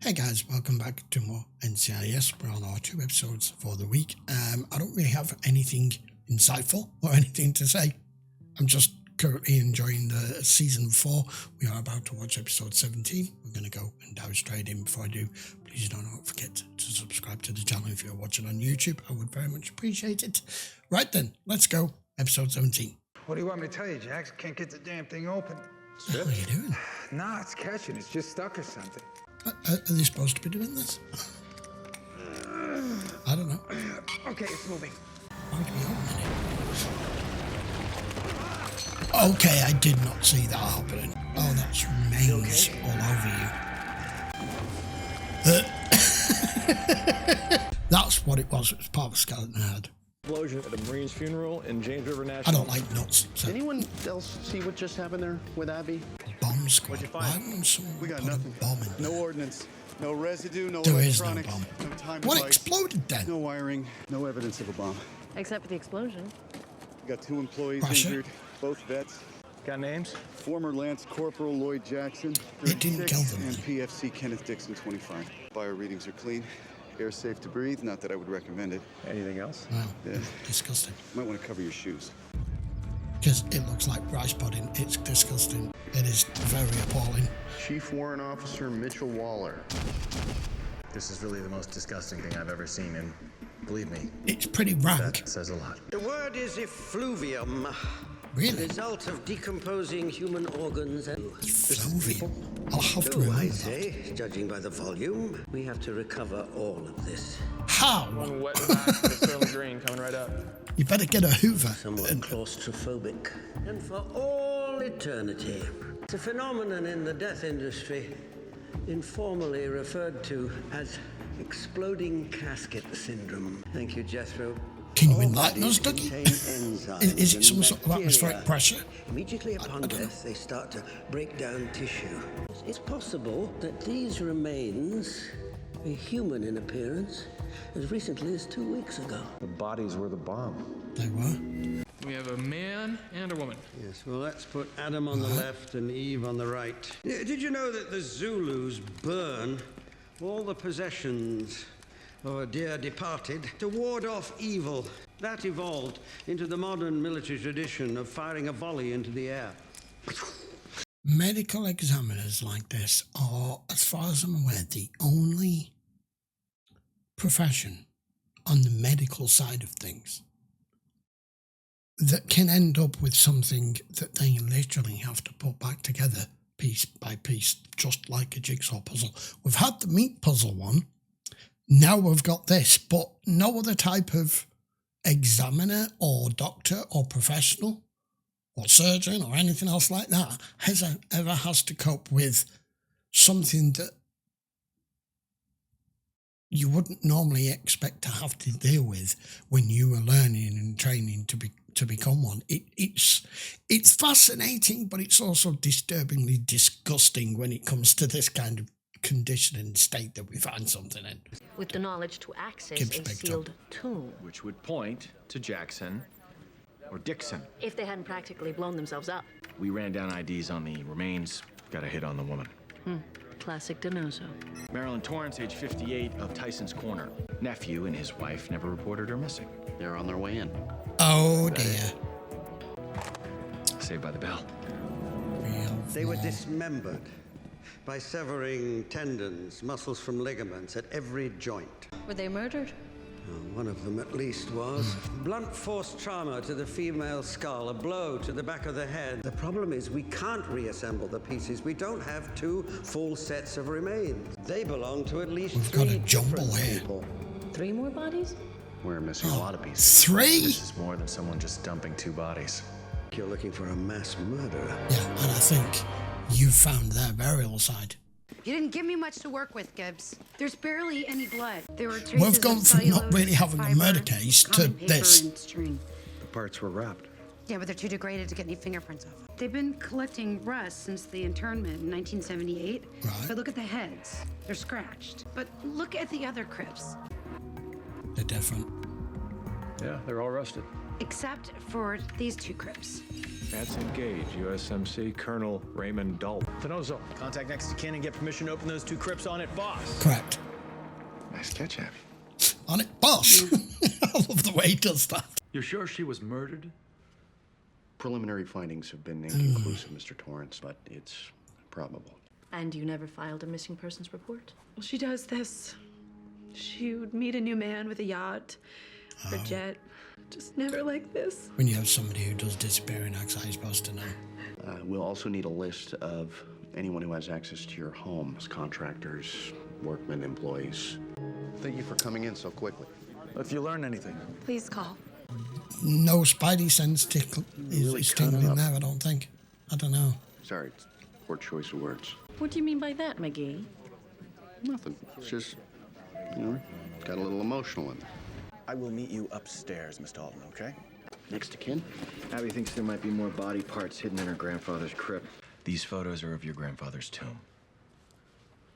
Hey guys, welcome back to more NCIS. We're on our 2 episodes for the week. I don't really have anything insightful or anything to say. I'm just currently enjoying the season 4. We are about to watch episode 17. We're going to go and dive straight in. Before I do, please don't forget to subscribe to the channel if you're watching on YouTube. I would very much appreciate it. Right then, let's go. Episode 17. What do you want me to tell you, Jax? Can't get the damn thing open. What are you doing? Nah, it's catching. It's just stuck or something. Are they supposed to be doing this? I don't know. Okay, it's moving. Why do we open it? Okay, I did not see that happening. Oh, that's remains all over you. That's what it was. It was part of a skeleton head. Explosion at a Marine's funeral in James River National. I don't like nuts. So. Did anyone else see what just happened there with Abby? Bomb squad. What'd you find? Why would someone We got put nothing. a bomb in there? No ordnance, no residue, no There is no electronics, bomb. no time What device, exploded then? no wiring, no evidence of a bomb. Except for the explosion. We got 2 employees Russia? injured, both vets. Got names? Former Lance Corporal Lloyd Jackson, It didn't 36, kill them, and then. PFC Kenneth Dixon, 25. Bio readings are clean. Air safe to breathe, not that I would recommend it. Anything else? Wow, Yeah. disgusting. Might want to cover your shoes. Because it looks like rice pudding. It's disgusting. It is very appalling. Chief Warrant Officer Mitchell Waller. This is really the most disgusting thing I've ever seen, and believe me, It's pretty rank. that says a lot. The word is effluvium, Really? result of decomposing human organs and Fluvium. I'll have to I remember that. say, judging by the volume, we have to recover all of this. How? One wet back to the Sterling Green coming right up. You better get a Hoover. Somewhat claustrophobic. And for all eternity. It's a phenomenon in the death industry, informally referred to as exploding casket syndrome. Thank you, Jethro. Can you All enlighten us, bodies Dougie? contain enzymes Is it and some sort of atmospheric bacteria. pressure? Immediately upon don't know. death, they start to break down tissue. It's possible that these remains are human in appearance as recently as 2 weeks ago. The bodies were the bomb. They were. We have a man and a woman. Yes, well, let's put Adam on the left and Eve on the right. Did you know that the Zulus burn all the possessions of a dear departed to ward off evil? That evolved into the modern military tradition of firing a volley into the air. Medical examiners like this are, as far as I'm aware, the only profession on the medical side of things that can end up with something that they literally have to put back together piece by piece, just like a jigsaw puzzle. We've had the meat puzzle one, now we've got this, but no other type of examiner or doctor or professional or surgeon or anything else like that ever has to cope with something that you wouldn't normally expect to have to deal with when you were learning and training to become one. It's fascinating, but it's also disturbingly disgusting when it comes to this kind of condition and state that we find something in. With the knowledge to access Gibbs a picked sealed tomb. Which would point to Jackson or Dixon. If they hadn't practically blown themselves up. We ran down IDs on the remains, got a hit on the woman. Classic Denozo. Marilyn Torrance, age 58, of Tyson's Corner. Nephew and his wife never reported her missing. They're on their way in. Oh dear. Saved by the bell. They were dismembered by severing tendons, muscles from ligaments at every joint. Were they murdered? One of them at least was. Blunt force trauma to the female skull, a blow to the back of the head. The problem is we can't reassemble the pieces. We don't have 2 full sets of remains. They belong to at least We've 3 got a jumble different here. people. 3 more bodies? We're missing a lot of pieces. 3? This is more than someone just dumping 2 bodies. You're looking for a mass murderer. Yeah, and I think you found their burial site. You didn't give me much to work with, Gibbs. There's barely any blood. There were traces We've gone of from not cellulose, really having a fiber, murder case to common paper, this. and string. The parts were wrapped. Yeah, but they're too degraded to get any fingerprints off. They've been collecting rust since the internment in 1978. Right. But look at the heads. They're scratched. But look at the other crypts. They're different. Yeah, they're all rusted. Except for these 2 crypts. That's engaged. USMC Colonel Raymond Dalton. Denozo. Contact next to kin and get permission to open those 2 crypts on it, boss. Correct. Nice catch, Abby. On it, boss. I love the way he does that. You're sure she was murdered? Preliminary findings have been inconclusive, Mr. Torrance, but it's probable. And you never filed a missing persons report? Well, she does this. She would meet a new man with a yacht or jet. Just never like this. When you have somebody who does disappearing acts, how are you supposed to know? We'll also need a list of anyone who has access to your home, as contractors, workmen, employees. Thank you for coming in so quickly. If you learn anything. Please call. No spidey sense is tingling there, I don't think. I don't know. Sorry, poor choice of words. What do you mean by that, McGee? Nothing. It's just, got a little emotional in there. I will meet you upstairs, Miss Dalton, okay? Next to kin? Abby thinks there might be more body parts hidden in her grandfather's crypt. These photos are of your grandfather's tomb.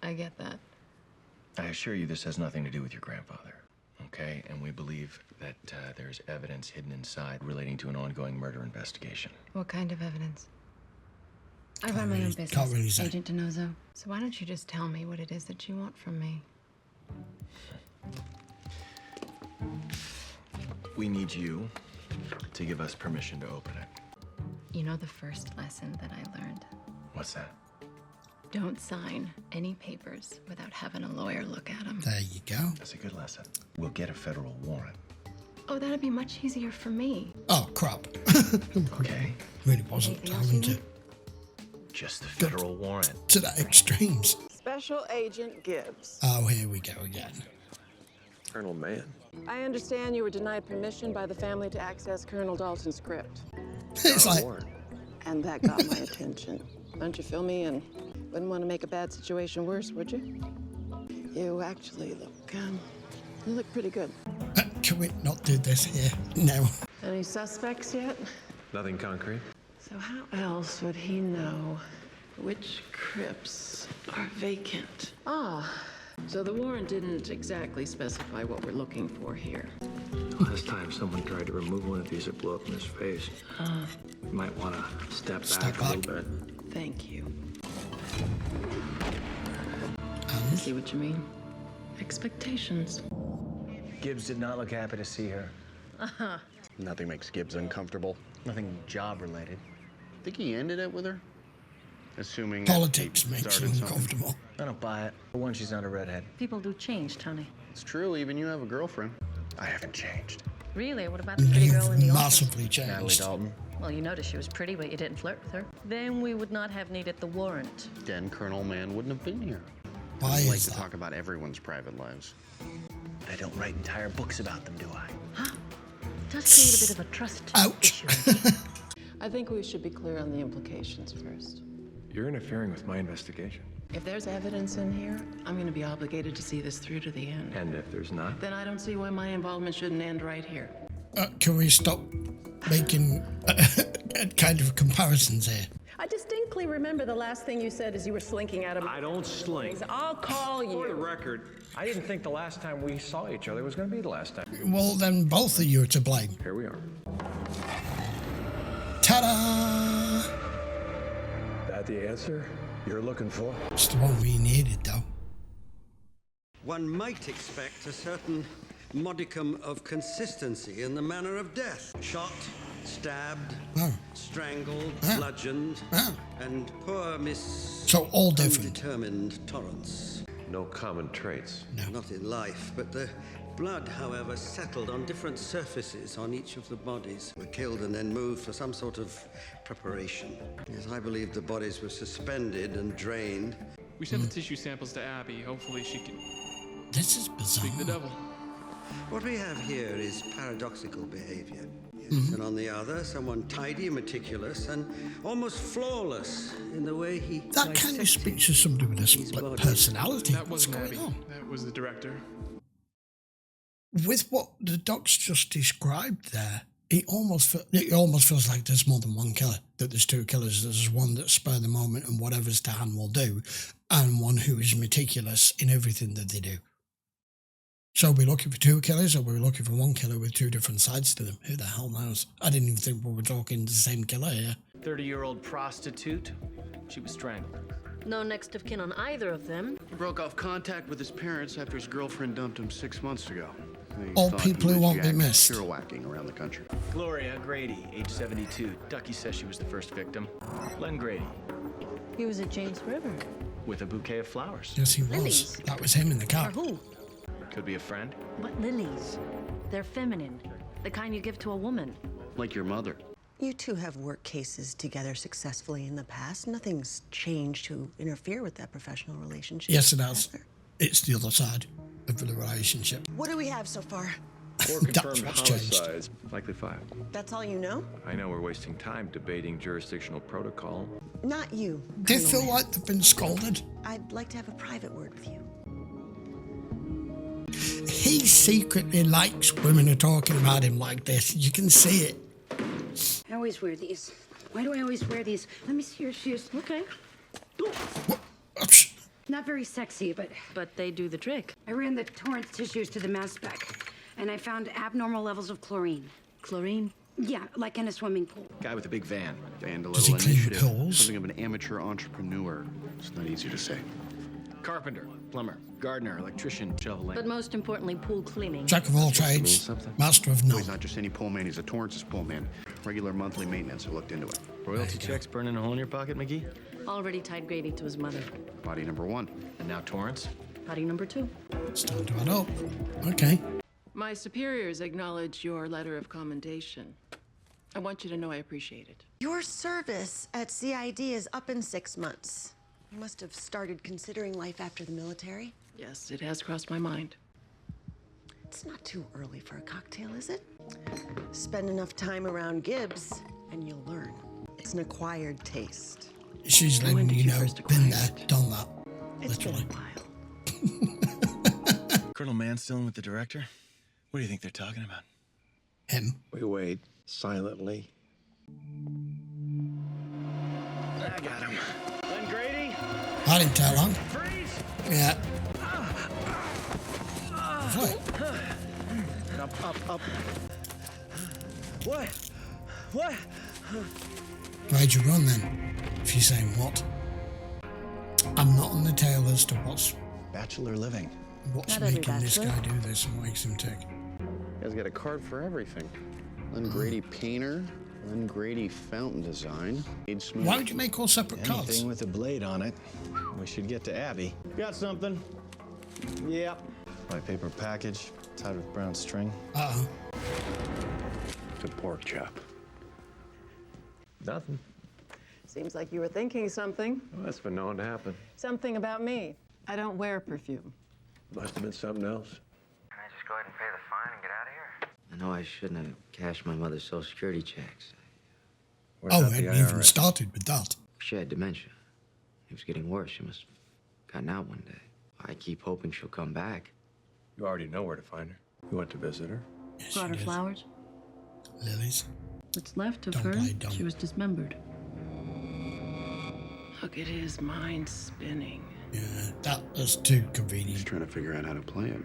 I get that. I assure you this has nothing to do with your grandfather, okay? And we believe that there's evidence hidden inside relating to an ongoing murder investigation. What kind of evidence? I Can't run my own really- business, can't really say. Agent Denozo. So why don't you just tell me what it is that you want from me? We need you to give us permission to open it. You know the first lesson that I learned? What's that? Don't sign any papers without having a lawyer look at them. There you go. That's a good lesson. We'll get a federal warrant. Oh, that'd be much easier for me. Oh, crap. Okay? Really wasn't Anything else having you to Just the federal warrant. to that extremes. Special Agent Gibbs. Oh, here we go again. Colonel Mann. I understand you were denied permission by the family to access Colonel Dalton's crypt. It's like, And that got my attention. Don't you feel me? And wouldn't want to make a bad situation worse, would you? You actually you look pretty good. can we not do this here? No. Any suspects yet? Nothing concrete? So how else would he know which crypts are vacant? So the warrant didn't exactly specify what we're looking for here. Last time someone tried to remove one of these, it blew up in his face. You might want to step back a little bit. Thank you. I And see what you mean. Expectations. Gibbs did not look happy to see her. Nothing makes Gibbs uncomfortable. Nothing job-related. Think he ended it with her? Assuming politics he makes you started something. uncomfortable. I don't buy it. For one, she's not a redhead. People do change, Tony. It's true, even you have a girlfriend. I haven't changed. Really? What about the pretty girl in the You've office? massively Natalie changed. Dalton. Well, you noticed she was pretty, but you didn't flirt with her. Then we would not have needed the warrant. Then Colonel Mann wouldn't have been here. Why I like is to that? talk about everyone's private lives. I don't write entire books about them, do I? Does create a bit of a trust Ouch. issue. I think we should be clear on the implications first. You're interfering with my investigation. If there's evidence in here, I'm going to be obligated to see this through to the end. And if there's not? Then I don't see why my involvement shouldn't end right here. Can we stop making kind of comparisons here? I distinctly remember the last thing you said as you were slinking out of I don't slink. I'll call For the you. record, I didn't think the last time we saw each other was going to be the last time. Well, then both of you are to blame. Here we are. Ta-da! That the answer you're looking for? It's the one we needed, though. One might expect a certain modicum of consistency in the manner of death. Shot, stabbed, strangled, bludgeoned, and poor Miss... So all different. Undetermined Torrance. No common traits. Not in life, but the blood, however, settled on different surfaces on each of the bodies. Were killed and then moved for some sort of preparation. Yes, I believe the bodies were suspended and drained. We sent the tissue samples to Abby. Hopefully she can This is bizarre. speak the devil. What we have here is paradoxical behavior. Yes, and on the other, someone tidy, meticulous, and almost flawless in the way he That kind of speaks to somebody with a split personality. That What's wasn't going Abby. on? That was the director. With what the docs just described there, it almost feels like there's more than one killer. That there's two killers. There's one that's spur of the moment and whatever's to hand will do, and one who is meticulous in everything that they do. So are we looking for two killers, or are we looking for one killer with two different sides to them? Who the hell knows? I didn't even think we were talking the same killer here. 30-year-old prostitute. She was strangled. No next of kin on either of them. He broke off contact with his parents after his girlfriend dumped him 6 months ago. They All thought people he who was won't be Jack missed. Kerouacking around the country. Gloria Grady, age 72. Ducky says she was the first victim. Len Grady, He was at James River. with a bouquet of flowers. Yes, he was. Lilies. That was him in the For car. who? Could be a friend. What lilies? They're feminine. The kind you give to a woman. Like your mother. You two have worked cases together successfully in the past. Nothing's changed to interfere with that professional relationship. Yes, it has. It's the other side of the relationship. What do we have so far? 4 That's confirmed what's changed. homicides, likely 5. That's all you know? I know we're wasting time debating jurisdictional protocol. Not you. They Colonel feel Mann. like they've been scolded. I'd like to have a private word with you. He secretly likes women who are talking about him like this. You can see it. I always wear these. Why do I always wear these? Let me see your shoes. Okay. Not very sexy, but they do the trick. I ran the Torrance tissues to the mass spec, and I found abnormal levels of chlorine. Chlorine? Yeah, like in a swimming pool. Guy with a big van. And a Does he little clean initiative. pools? Something of an amateur entrepreneur. It's not easy to say. Carpenter, plumber, gardener, electrician, shoveling. But most importantly, pool cleaning. Jack of all trades, something? master of No, none. he's not just any pool man, he's a Torrance's pool man. Regular monthly maintenance, I looked into it. Royalty checks burning a hole in your pocket, McGee? Already tied Grady to his mother. Body number 1. And now Torrance? Body number 2. It's time to add up. Okay. My superiors acknowledge your letter of commendation. I want you to know I appreciate it. Your service at CID is up in 6 months. You must have started considering life after the military. Yes, it has crossed my mind. It's not too early for a cocktail, is it? Spend enough time around Gibbs, and you'll learn. It's an acquired taste. She's letting you know, been there, done that. It's been Literally. a while. Colonel Mann still in with the director? What do you think they're talking about? Him. We wait silently. I got him. Len Grady? I didn't tell long. Freeze! Yeah. What? Up. What? What? Why'd you run then? If you're saying what? I'm not on the tail as to what's Bachelor living. making every this bachelor. guy do this and what makes him tick. You guys got a card for everything. Len Grady painter, Len Grady fountain design. Why would you make all separate cards? Anything with a blade on it. We should get to Abby. Got something? Yep. White paper package, tied with brown string. Uh-oh. It's a pork chop. Nothing. Seems like you were thinking something. Well, that's been known to happen. Something about me. I don't wear perfume. Must have been something else. Can I just go ahead and pay the fine and get out of here? I know I shouldn't have cashed my mother's Social Security checks. Where's Oh, that it the hadn't even IRS? started with that. She had dementia. It was getting worse. She must have gotten out one day. I keep hoping she'll come back. You already know where to find her. You went to visit her? Yes, Brought you her did. flowers. Lilies. What's left of Don't her, play dumb. she was dismembered. Look at his mind spinning. Yeah, that was too He's convenient. trying to figure out how to play it.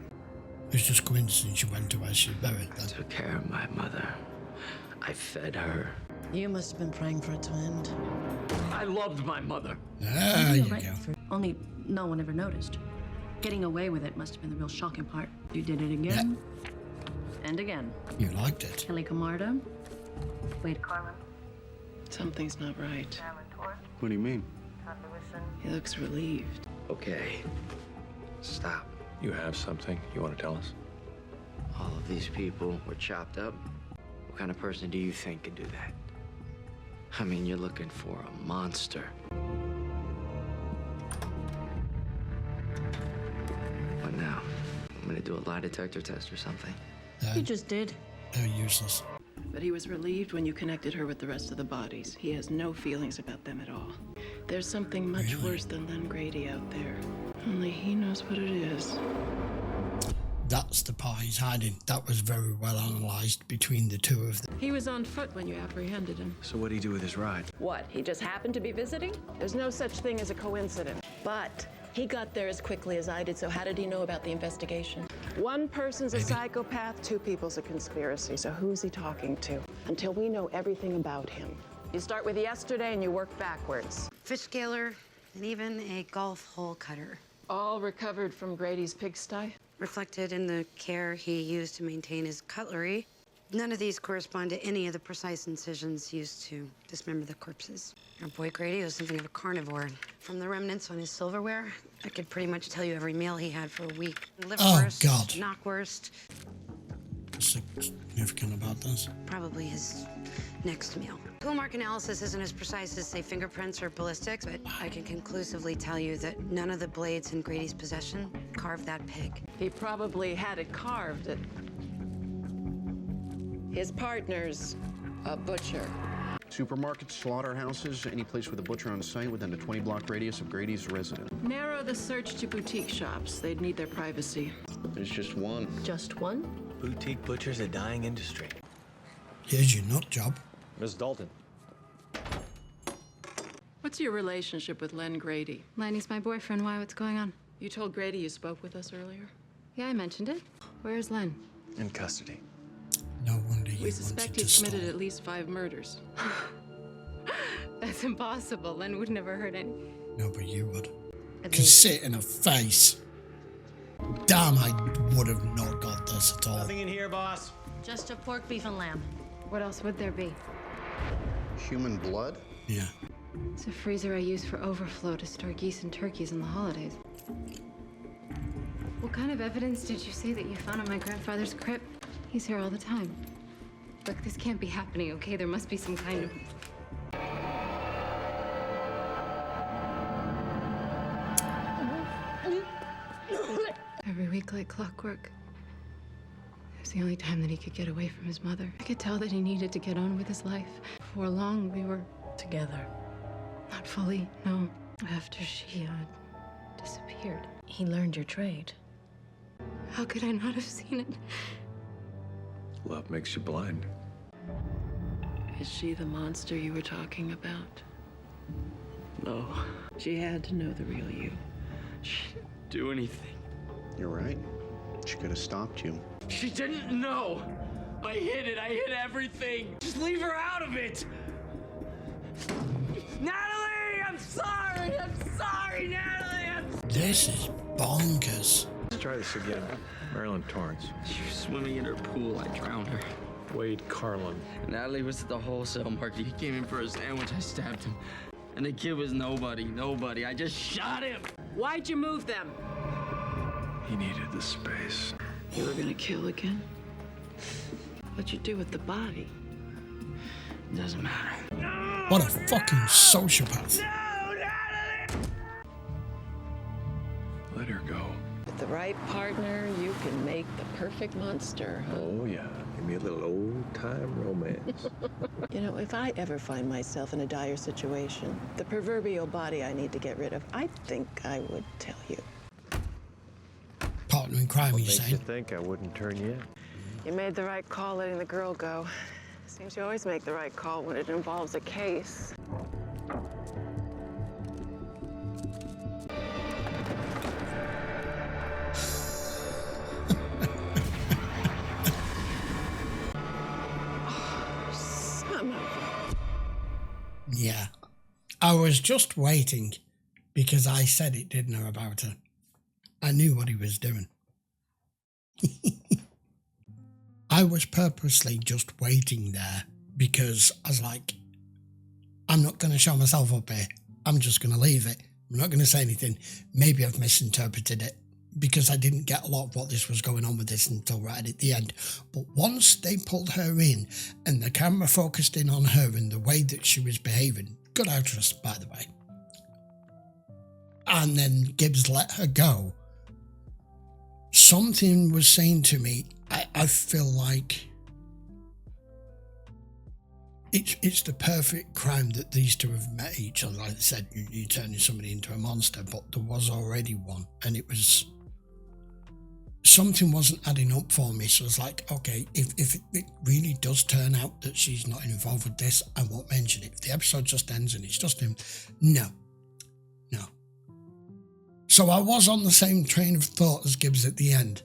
It's just coincidence you went to where she buried I then. took care of my mother. I fed her. You must have been praying for it to end. I loved my mother. There you go. Only no one ever noticed. Getting away with it must have been the real shocking part. You did it again. And again. You liked it. Kelly Camarda. Wade Carlin. Something's not right. What do you mean? He looks relieved. Okay. Stop. You have something you want to tell us? All of these people were chopped up. What kind of person do you think could do that? I mean, you're looking for a monster. What now? I'm gonna do a lie detector test or something. You just did. They're useless. But he was relieved when you connected her with the rest of the bodies. He has no feelings about them at all. There's something much worse than Len Grady out there. Only he knows what it is. That's the part he's hiding. That was very well analysed between the two of them. He was on foot when you apprehended him. So what'd he do with his ride? What, he just happened to be visiting? There's no such thing as a coincidence. But he got there as quickly as I did, so how did he know about the investigation? One person's a psychopath, 2 people's a conspiracy, so who's he talking to? Until we know everything about him. You start with yesterday and you work backwards. Fish scaler, and even a golf hole cutter. All recovered from Grady's pigsty? Reflected in the care he used to maintain his cutlery. None of these correspond to any of the precise incisions used to dismember the corpses. Our boy Grady was something of a carnivore. From the remnants on his silverware, I could pretty much tell you every meal he had for a week. Liverwurst, God. knockwurst. What's significant about this? Probably his next meal. Tool mark analysis isn't as precise as, say, fingerprints or ballistics, but I can conclusively tell you that none of the blades in Grady's possession carved that pig. He probably had it carved at his partner's a butcher. Supermarkets, slaughterhouses, any place with a butcher on site within a 20-block radius of Grady's residence. Narrow the search to boutique shops. They'd need their privacy. There's just one. Just one? Boutique butcher's a dying industry. Here's your nut job. Miss Dalton. What's your relationship with Len Grady? Lenny's my boyfriend. Why? What's going on? You told Grady you spoke with us earlier? Yeah, I mentioned it. Where's Len? In custody. No wonder you We suspect wanted he's to committed stall. at least 5 murders. That's impossible. Len would never hurt any. No, but you would. Because sit in her face. Damn, I would have not got this at all. Nothing in here, boss. Just a pork, beef, and lamb. What else would there be? Human blood? Yeah. It's a freezer I use for overflow to store geese and turkeys in the holidays. What kind of evidence did you say that you found in my grandfather's crypt? He's here all the time. Look, this can't be happening, okay? There must be some kind of... Every week like clockwork. It was the only time that he could get away from his mother. I could tell that he needed to get on with his life. Before long, we were Together. not fully, no. After she disappeared. He learned your trade. How could I not have seen it? Love makes you blind. Is she the monster you were talking about? No. She had to know the real you. She didn't do anything. You're right. She could have stopped you. She didn't know. I hid it. I hid everything. Just leave her out of it. Natalie, I'm sorry. I'm sorry, Natalie. This is bonkers. Let's try this again. Marilyn Torrance. She was swimming in her pool. I drowned her. Wade Carlin. Natalie was at the wholesale market. He came in for a sandwich. I stabbed him. And the kid was nobody. I just shot him. Why'd you move them? He needed the space. You were gonna kill again? What'd you do with the body? Doesn't matter. What a fucking sociopath. Let her go. With the right partner, you can make the perfect monster, huh? Oh, yeah. Give me a little old-time romance. You know, if I ever find myself in a dire situation, the proverbial body I need to get rid of, I think I would tell you. Partner in crime, What you makes you saying? think I wouldn't turn you in? You made the right call letting the girl go. Seems you always make the right call when it involves a case. Yeah. I was just waiting because I said it didn't know about her. I knew what he was doing. I was purposely just waiting there because I was like, I'm not going to show myself up here. I'm just going to leave it. I'm not going to say anything. Maybe I've misinterpreted it because I didn't get a lot of what this was going on with this until right at the end. But once they pulled her in and the camera focused in on her and the way that she was behaving, good actress, by the way, and then Gibbs let her go, something was saying to me, I feel like it's the perfect crime that these two have met each other. Like I said, you're turning somebody into a monster, but there was already one, and it was something wasn't adding up for me. So I was like, okay, if it really does turn out that she's not involved with this, I won't mention it. If the episode just ends and it's just him, no. So I was on the same train of thought as Gibbs at the end.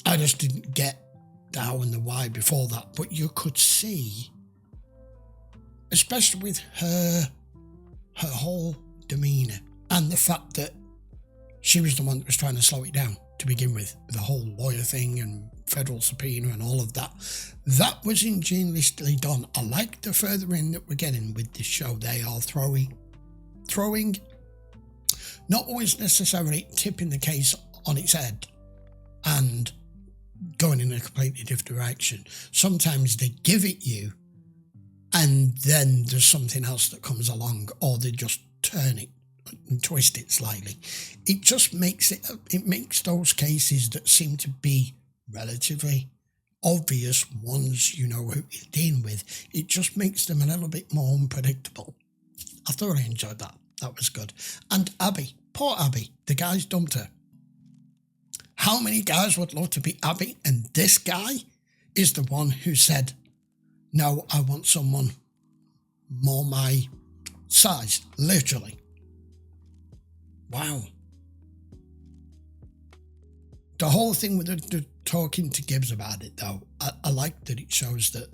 I just didn't get the how and the why before that. But you could see, especially with her whole demeanour, and the fact that she was the one that was trying to slow it down to begin with the whole lawyer thing and federal subpoena and all of that. That was ingeniously done. I like the further in that we're getting with this show. They are throwing, not always necessarily tipping the case on its head and going in a completely different direction. Sometimes they give it you and then there's something else that comes along, or they just turn it and twist it slightly. It just makes it makes those cases that seem to be relatively obvious ones, you know, who you're dealing with, it just makes them a little bit more unpredictable. I thoroughly enjoyed that. That was good. And Abby, poor Abby, the guys dumped her. How many guys would love to be Abby? And this guy is the one who said, no, I want someone more my size, literally. Wow. The whole thing with the talking to Gibbs about it, though, I like that it shows that,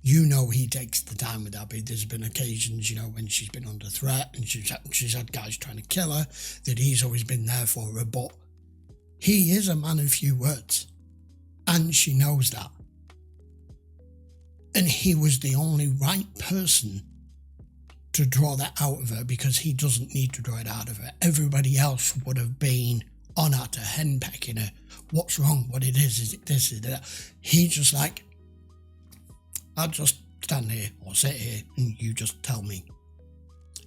you know, he takes the time with Abby. There's been occasions, you know, when she's been under threat and she's had guys trying to kill her, that he's always been there for her. But he is a man of few words, and she knows that. And he was the only right person to draw that out of her, because he doesn't need to draw it out of her. Everybody else would have been on at her, henpecking her. What's wrong? What it is it this? Is it that? He just like, I'll just stand here or sit here and you just tell me.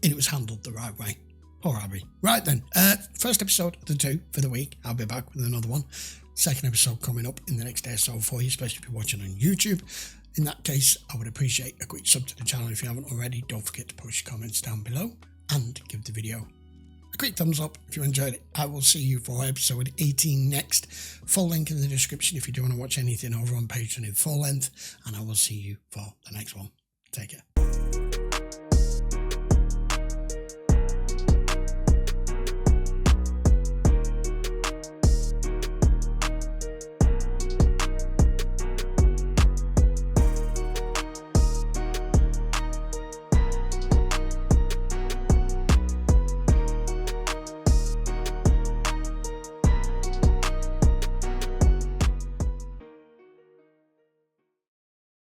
And it was handled the right way. Poor Abby. Right then, first episode of the 2 for the week. I'll be back with another one. Second episode coming up in the next day or so for you, especially if you're watching on YouTube. In that case, I would appreciate a quick sub to the channel if you haven't already. Don't forget to post your comments down below and give the video a quick thumbs up if you enjoyed it. I will see you for episode 18 next. Full link in the description if you do want to watch anything over on Patreon in full length. And I will see you for the next one. Take care.